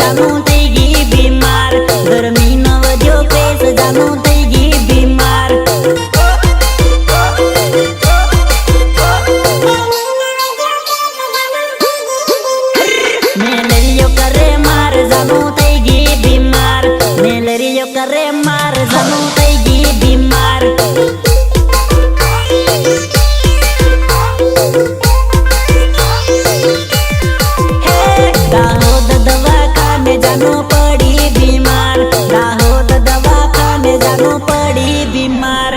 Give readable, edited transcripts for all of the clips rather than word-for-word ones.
जानू थईगी बीमार गर्मी न वजो पेस जानू थईगी बीमार मेलेरियो करे मार जानू थईगी बीमार मेलेरियो करे मार जानू थईगी बीमार दाहोद दवाखाने जानू पड़ी बीमार दाहोद दवाखाने जानू पड़ी बीमार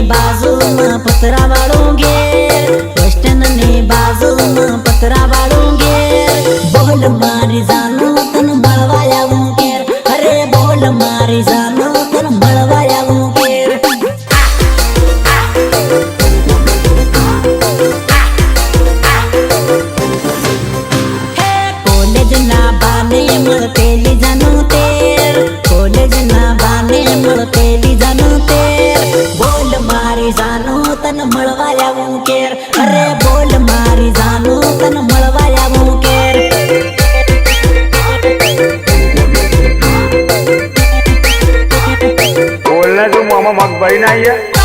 पतरा वालों घेर बस स्टैंड ने बाजू में पतरा वालों घेर बोल मारी जानू तन बलवाया वो घेर अरे बोल मारी जानू तन बलवाया वो घेर कॉलेज ना बाने मळतेली जानू तेर कॉलेज ना बाने मळतेली जानू तेर बोल मारी जानू तन मळवाया वो केर अरे बोल मारी जानू तन मळवाया वो केर बोलना तू मामा मग बही नाही आहे